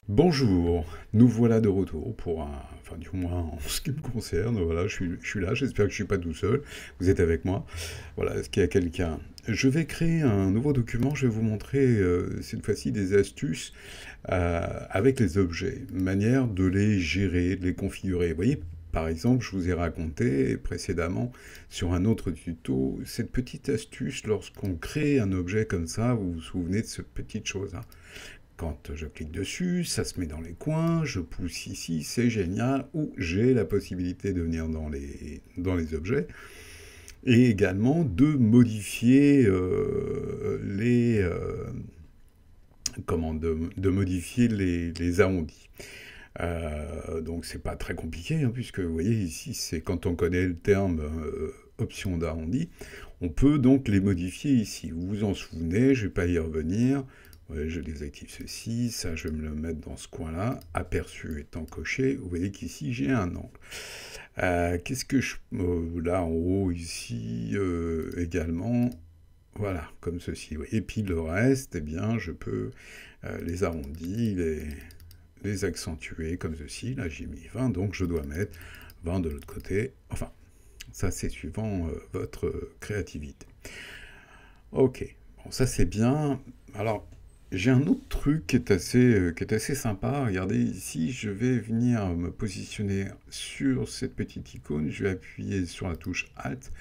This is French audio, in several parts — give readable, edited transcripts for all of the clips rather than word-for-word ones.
Bonjour, nous voilà de retour pour un, enfin du moins en ce qui me concerne, voilà, je suis là, j'espère que je suis pas tout seul, vous êtes avec moi, voilà, est-ce qu'il y a quelqu'un? Je vais créer un nouveau document, je vais vous montrer cette fois-ci des astuces avec les objets, une manière de les gérer, de les configurer. Vous voyez, par exemple, je vous ai raconté précédemment sur un autre tuto cette petite astuce lorsqu'on crée un objet comme ça, vous vous souvenez de cette petite chose, hein. Quand je clique dessus, ça se met dans les coins, je pousse ici, c'est génial, ou j'ai la possibilité de venir dans les objets, et également de modifier de modifier les arrondis. Donc c'est pas très compliqué, hein, puisque vous voyez ici, c'est quand on connaît le terme option d'arrondi, on peut donc les modifier ici. Vous vous en souvenez, je vais pas y revenir. Ouais, je désactive ceci, ça je vais me le mettre dans ce coin-là. Aperçu étant coché, vous voyez qu'ici j'ai un angle. Qu'est-ce que je... là en haut, ici également, voilà, comme ceci. Oui. Et puis le reste, eh bien, je peux les arrondir, les accentuer comme ceci. Là j'ai mis 20, donc je dois mettre 20 de l'autre côté. Enfin, ça c'est suivant votre créativité. Ok, bon ça c'est bien. Alors, j'ai un autre truc qui est assez sympa. Regardez ici, je vais venir me positionner sur cette petite icône. Je vais appuyer sur la touche Alt.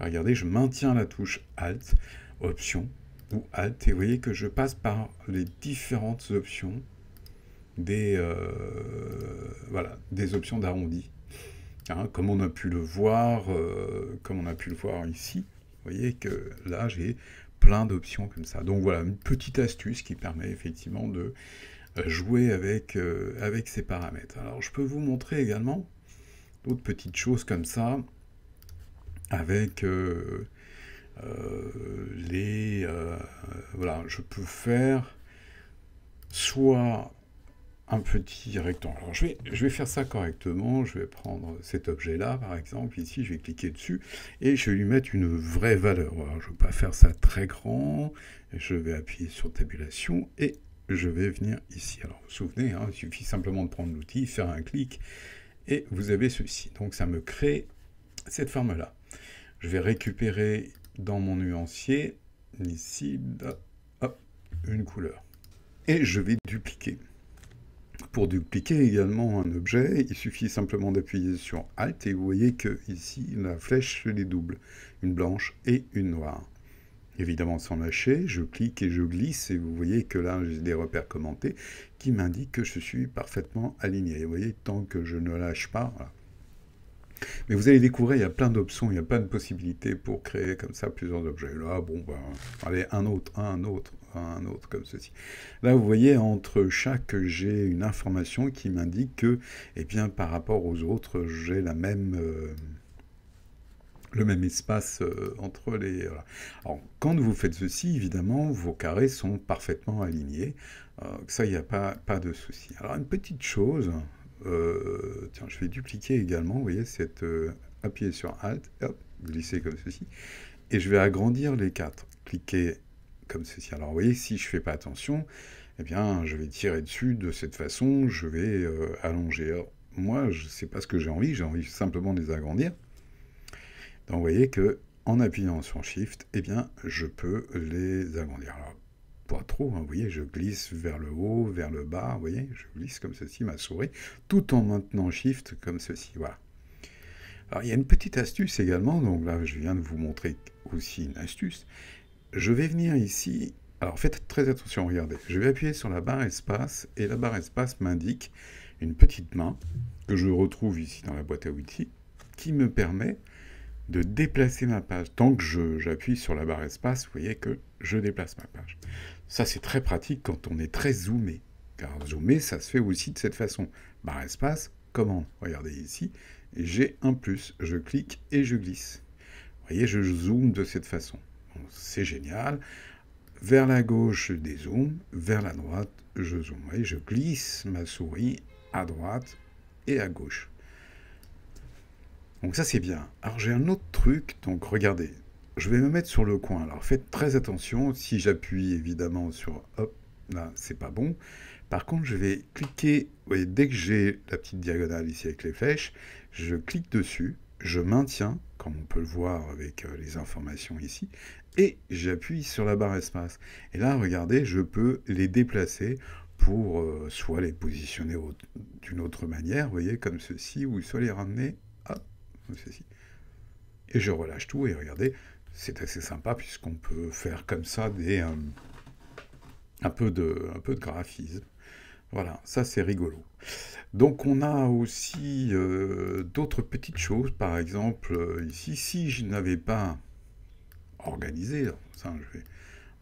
Regardez, je maintiens la touche Alt, Option ou Alt. Et vous voyez que je passe par les différentes options voilà, des options d'arrondi. Hein, comme on a pu le voir, comme on a pu le voir ici. Vous voyez que là, j'ai plein d'options comme ça. Donc voilà, une petite astuce qui permet effectivement de jouer avec ces paramètres. Alors je peux vous montrer également d'autres petites choses comme ça avec voilà, je peux faire soit un petit rectangle. Alors je vais faire ça correctement, je vais prendre cet objet-là, par exemple, ici, je vais cliquer dessus, et je vais lui mettre une vraie valeur. Alors, je ne vais pas faire ça très grand, je vais appuyer sur tabulation, et je vais venir ici. Alors, vous vous souvenez, hein, il suffit simplement de prendre l'outil, faire un clic, et vous avez ceci. Donc ça me crée cette forme-là. Je vais récupérer dans mon nuancier, ici, hop, une couleur. Et je vais dupliquer. Pour dupliquer également un objet, il suffit simplement d'appuyer sur Alt et vous voyez que ici la flèche se les double, une blanche et une noire. Évidemment sans lâcher, je clique et je glisse et vous voyez que là j'ai des repères commentés qui m'indiquent que je suis parfaitement aligné. Et vous voyez, tant que je ne lâche pas, voilà. Mais vous allez découvrir, il y a plein d'options, il y a plein de possibilités pour créer comme ça plusieurs objets. Là, bon, ben, allez, un autre, comme ceci. Là, vous voyez, entre chaque, j'ai une information qui m'indique que, eh bien, par rapport aux autres, j'ai le même espace entre les... Voilà. Alors, quand vous faites ceci, évidemment, vos carrés sont parfaitement alignés. Ça, il n'y a pas de souci. Alors, une petite chose... tiens, je vais dupliquer également, vous voyez, appuyer sur Alt, hop, glisser comme ceci, et je vais agrandir les quatre, cliquer comme ceci. Alors vous voyez, si je ne fais pas attention, eh bien, je vais tirer dessus de cette façon, je vais allonger. Alors, moi, je ne sais pas ce que j'ai envie simplement de les agrandir. Donc vous voyez que en appuyant sur Shift, eh bien, je peux les agrandir. Alors, pas trop, hein, vous voyez, je glisse vers le haut, vers le bas, vous voyez, je glisse comme ceci ma souris, tout en maintenant Shift comme ceci, voilà. Alors il y a une petite astuce également, donc là je viens de vous montrer aussi une astuce. Je vais venir ici, alors faites très attention, regardez, je vais appuyer sur la barre espace, et la barre espace m'indique une petite main, que je retrouve ici dans la boîte à outils, qui me permet de déplacer ma page. Tant que j'appuie sur la barre espace, vous voyez que je déplace ma page. Ça, c'est très pratique quand on est très zoomé. Car zoomer, ça se fait aussi de cette façon. Barre espace, commande. Regardez ici, j'ai un plus. Je clique et je glisse. Vous voyez, je zoome de cette façon. Bon, c'est génial. Vers la gauche, je dézoome. Vers la droite, je zoome. Vous voyez, je glisse ma souris à droite et à gauche. Donc ça c'est bien. Alors j'ai un autre truc, donc regardez, je vais me mettre sur le coin. Alors faites très attention, si j'appuie évidemment sur hop, là, c'est pas bon. Par contre, je vais cliquer, vous voyez, dès que j'ai la petite diagonale ici avec les flèches, je clique dessus, je maintiens, comme on peut le voir avec les informations ici, et j'appuie sur la barre espace. Et là, regardez, je peux les déplacer pour soit les positionner d'une autre manière, vous voyez, comme ceci, ou soit les ramener, hop, comme ceci. Et je relâche tout, et regardez, c'est assez sympa, puisqu'on peut faire comme ça un peu de graphisme. Voilà, ça c'est rigolo. Donc on a aussi d'autres petites choses, par exemple ici, si je n'avais pas organisé, ça je vais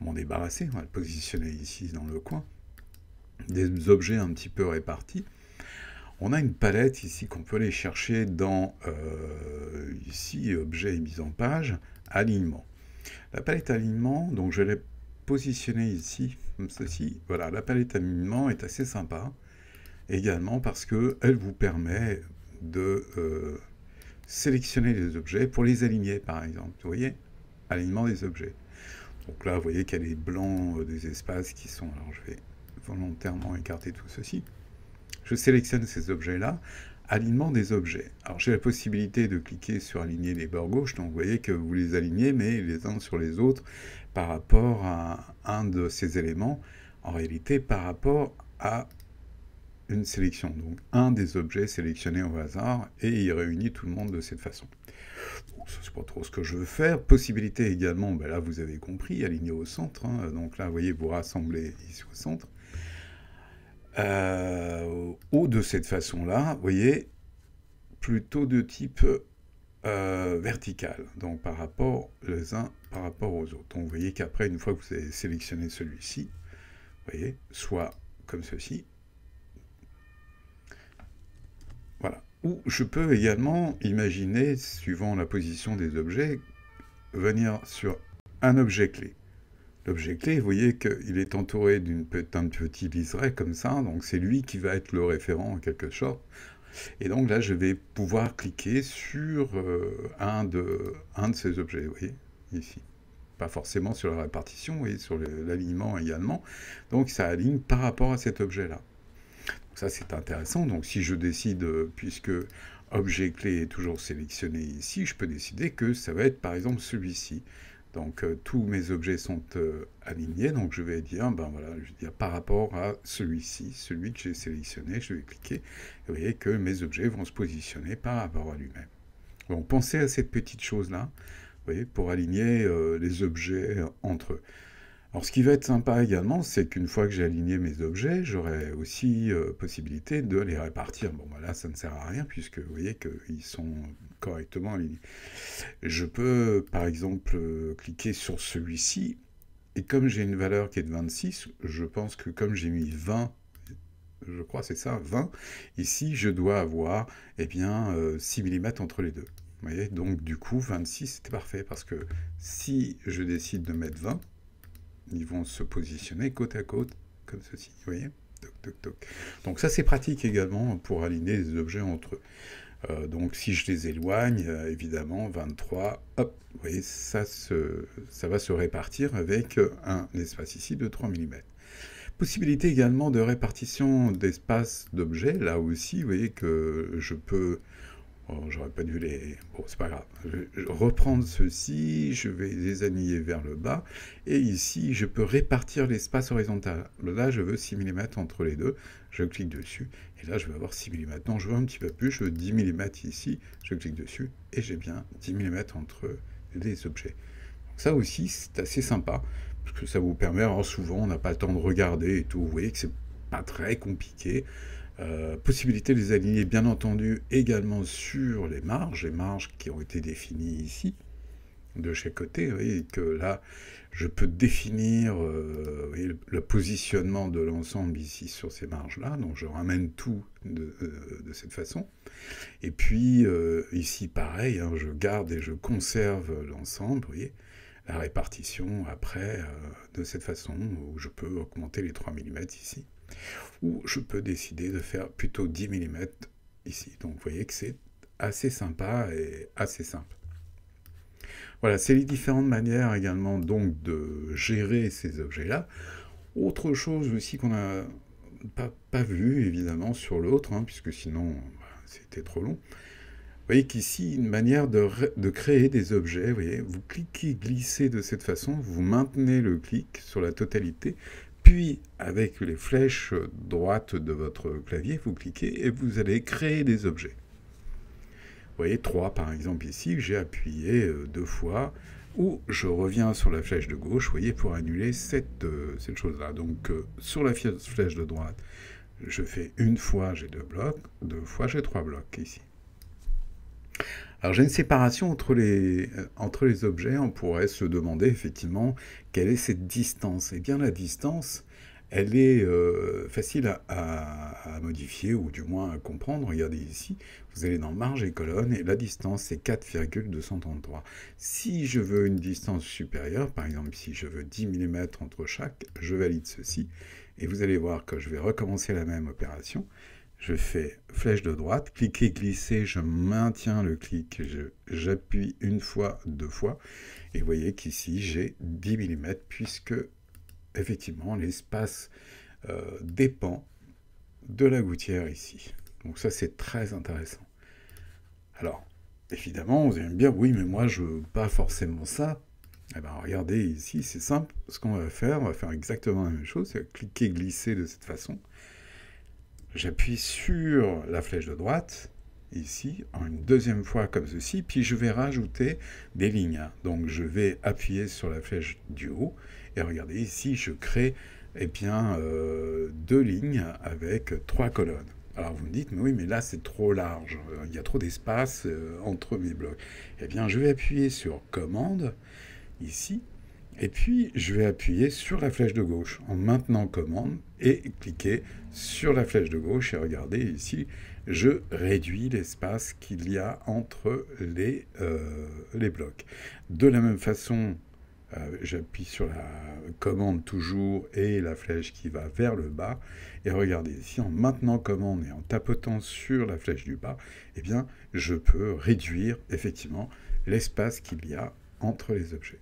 m'en débarrasser, on va le positionner ici dans le coin, des objets un petit peu répartis. On a une palette ici qu'on peut aller chercher dans ici, objets et mise en page, alignement. La palette alignement, donc je l'ai positionnée ici, comme ceci. Voilà, la palette alignement est assez sympa, également parce qu'elle vous permet de sélectionner les objets pour les aligner, par exemple. Vous voyez, alignement des objets. Donc là, vous voyez qu'il y a les blancs des espaces qui sont... Alors, je vais volontairement écarter tout ceci. Je sélectionne ces objets-là. Alignement des objets. Alors, j'ai la possibilité de cliquer sur aligner les bords gauche. Donc, vous voyez que vous les alignez, mais les uns sur les autres par rapport à un de ces éléments. En réalité, par rapport à une sélection. Donc, un des objets sélectionnés au hasard, et il réunit tout le monde de cette façon. Bon, ça, c'est pas trop ce que je veux faire. Possibilité également, ben là, vous avez compris, aligner au centre. Hein. Donc là, vous voyez, vous rassemblez ici au centre. Ou de cette façon-là, vous voyez, plutôt de type vertical, donc par rapport les uns par rapport aux autres. Donc vous voyez qu'après, une fois que vous avez sélectionné celui-ci, vous voyez, soit comme ceci, voilà. Ou je peux également imaginer, suivant la position des objets, venir sur un objet clé. L'objet clé, vous voyez qu'il est entouré d'un petit liseré comme ça, donc c'est lui qui va être le référent en quelque sorte. Et donc là, je vais pouvoir cliquer sur un de ces objets, vous voyez, ici. Pas forcément sur la répartition, vous voyez, sur l'alignement également. Donc ça aligne par rapport à cet objet-là. Ça, c'est intéressant. Donc si je décide, puisque objet clé est toujours sélectionné ici, je peux décider que ça va être par exemple celui-ci. Donc tous mes objets sont alignés, donc je vais dire, ben voilà, je vais dire par rapport à celui-ci, celui que j'ai sélectionné, je vais cliquer, et vous voyez que mes objets vont se positionner par rapport à lui-même. Donc pensez à cette petite chose-là, vous voyez, pour aligner les objets entre eux. Alors ce qui va être sympa également, c'est qu'une fois que j'ai aligné mes objets, j'aurai aussi possibilité de les répartir. Bon, ben là, ça ne sert à rien, puisque vous voyez qu'ils sont correctement alignés. Je peux, par exemple, cliquer sur celui-ci, et comme j'ai une valeur qui est de 26, je pense que comme j'ai mis 20, je crois c'est ça, 20, ici, je dois avoir, eh bien, 6 mm entre les deux. Vous voyez, donc du coup, 26, c'était parfait, parce que si je décide de mettre 20, ils vont se positionner côte à côte, comme ceci, vous voyez, toc, toc, toc. Donc ça, c'est pratique également pour aligner les objets entre eux. Donc si je les éloigne, évidemment, 23, hop, vous voyez, ça va se répartir avec un espace ici de 3 mm. Possibilité également de répartition d'espace d'objets, là aussi, vous voyez que je peux... Oh, j'aurais pas dû les... Bon, c'est pas grave. Je vais reprendre ceci, je vais les aligner vers le bas, et ici, je peux répartir l'espace horizontal. Là, je veux 6 mm entre les deux, je clique dessus, et là, je vais avoir 6 mm. Non, je veux un petit peu plus, je veux 10 mm ici, je clique dessus, et j'ai bien 10 mm entre les objets. Donc ça aussi, c'est assez sympa, parce que ça vous permet, alors souvent, on n'a pas le temps de regarder et tout, vous voyez que c'est pas très compliqué. Possibilité de les aligner, bien entendu, également sur les marges qui ont été définies ici, de chaque côté. Vous voyez que là, je peux définir le positionnement de l'ensemble ici sur ces marges-là. Donc, je ramène tout de cette façon. Et puis, ici, pareil, hein, je garde et je conserve l'ensemble, vous voyez, la répartition après, de cette façon, où je peux augmenter les 3 mm ici. Ou je peux décider de faire plutôt 10 mm ici. Donc vous voyez que c'est assez sympa et assez simple. Voilà, c'est les différentes manières également donc de gérer ces objets-là. Autre chose aussi qu'on n'a pas vu, évidemment, sur l'autre, hein, puisque sinon, bah, c'était trop long. Vous voyez qu'ici, une manière de créer des objets, vous voyez, vous cliquez, glissez de cette façon, vous maintenez le clic sur la totalité, puis avec les flèches droites de votre clavier, vous cliquez et vous allez créer des objets. Vous voyez, 3 par exemple ici, j'ai appuyé 2 fois, ou je reviens sur la flèche de gauche, vous voyez, pour annuler cette chose-là. Donc sur la flèche de droite, je fais 1 fois, j'ai 2 blocs, 2 fois, j'ai 3 blocs ici. Alors j'ai une séparation entre les objets, on pourrait se demander effectivement quelle est cette distance. Eh bien la distance, elle est facile à modifier ou du moins à comprendre. Regardez ici, vous allez dans marge et colonne et la distance c'est 4,233. Si je veux une distance supérieure, par exemple si je veux 10 mm entre chaque, je valide ceci et vous allez voir que je vais recommencer la même opération. Je fais flèche de droite, cliquer, glisser, je maintiens le clic, j'appuie 1 fois, 2 fois, et vous voyez qu'ici j'ai 10 mm, puisque effectivement l'espace dépend de la gouttière ici. Donc ça c'est très intéressant. Alors, évidemment, vous allez me dire, oui mais moi je veux pas forcément ça. Eh bien regardez ici, c'est simple, ce qu'on va faire exactement la même chose, c'est cliquer, glisser de cette façon. J'appuie sur la flèche de droite, ici, une deuxième fois comme ceci, puis je vais rajouter des lignes. Donc je vais appuyer sur la flèche du haut, et regardez ici, je crée eh bien, 2 lignes avec 3 colonnes. Alors vous me dites, mais oui, mais là c'est trop large, il y a trop d'espace entre mes blocs. Eh bien, je vais appuyer sur commande, ici, et puis, je vais appuyer sur la flèche de gauche en maintenant commande et cliquer sur la flèche de gauche. Et regardez ici, je réduis l'espace qu'il y a entre les blocs. De la même façon, j'appuie sur la commande toujours et la flèche qui va vers le bas. Et regardez ici, en maintenant commande et en tapotant sur la flèche du bas, eh bien, je peux réduire effectivement l'espace qu'il y a entre les objets.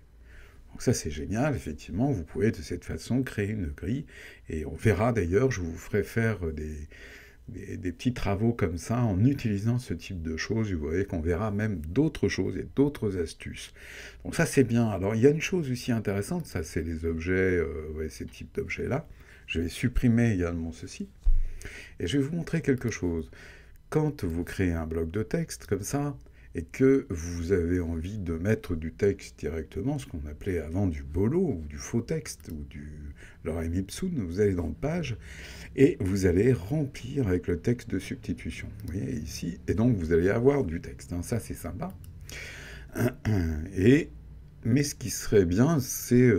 Donc ça c'est génial, effectivement, vous pouvez de cette façon créer une grille, et on verra d'ailleurs, je vous ferai faire des petits travaux comme ça en utilisant ce type de choses, vous voyez qu'on verra même d'autres choses et d'autres astuces. Donc ça c'est bien. Alors il y a une chose aussi intéressante, ça c'est les objets, ces types d'objets-là. Je vais supprimer également ceci, et je vais vous montrer quelque chose. Quand vous créez un bloc de texte comme ça, et que vous avez envie de mettre du texte directement, ce qu'on appelait avant du bolo, ou du faux texte, ou du lorem ipsum, vous allez dans page, et vous allez remplir avec le texte de substitution. Vous voyez ici, et donc vous allez avoir du texte. Hein, ça c'est sympa. Mais ce qui serait bien, c'est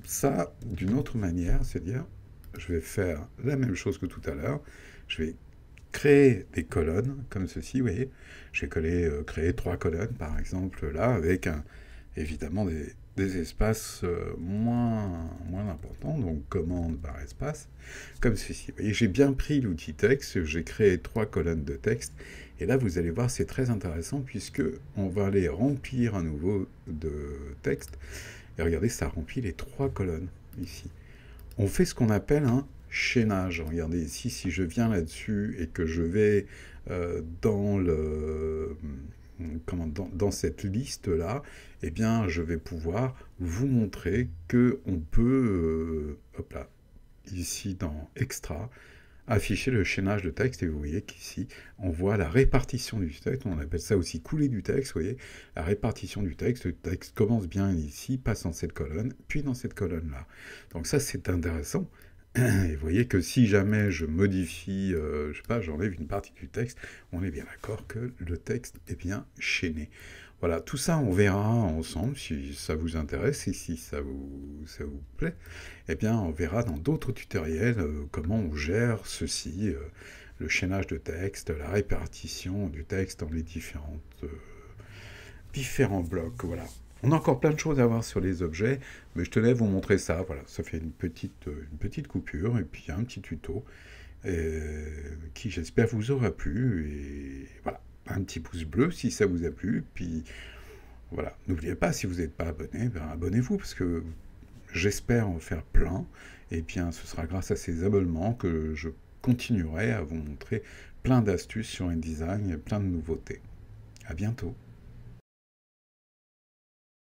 ça d'une autre manière, c'est-à-dire, je vais faire la même chose que tout à l'heure, je vais créer des colonnes comme ceci, vous voyez. J'ai créé 3 colonnes, par exemple, là, avec évidemment des espaces moins importants, donc commande par espace, comme ceci. Vous voyez, j'ai bien pris l'outil texte, j'ai créé 3 colonnes de texte, et là, vous allez voir, c'est très intéressant, puisque on va aller remplir à nouveau de texte, et regardez, ça remplit les 3 colonnes, ici. On fait ce qu'on appelle un chaînage. Regardez ici, si je viens là-dessus et que je vais dans cette liste-là, eh bien, je vais pouvoir vous montrer que on peut, hop là, ici dans Extra, afficher le chaînage de texte, et vous voyez qu'ici, on voit la répartition du texte, on appelle ça aussi couler du texte, vous voyez, la répartition du texte, le texte commence bien ici, passe dans cette colonne, puis dans cette colonne-là. Donc ça, c'est intéressant. Et vous voyez que si jamais je modifie, je sais pas, j'enlève une partie du texte, on est bien d'accord que le texte est bien chaîné. Voilà, tout ça on verra ensemble si ça vous intéresse et si ça vous plaît. Eh bien, on verra dans d'autres tutoriels comment on gère ceci, le chaînage de texte, la répartition du texte dans les différents blocs. Voilà. On a encore plein de choses à voir sur les objets, mais je tenais à vous montrer ça. Voilà, ça fait une petite coupure et puis un petit tuto qui, j'espère, vous aura plu. Et voilà, un petit pouce bleu si ça vous a plu. Puis voilà, n'oubliez pas, si vous n'êtes pas abonné, ben, abonnez-vous parce que j'espère en faire plein, et bien ce sera grâce à ces abonnements que je continuerai à vous montrer plein d'astuces sur InDesign et plein de nouveautés. À bientôt.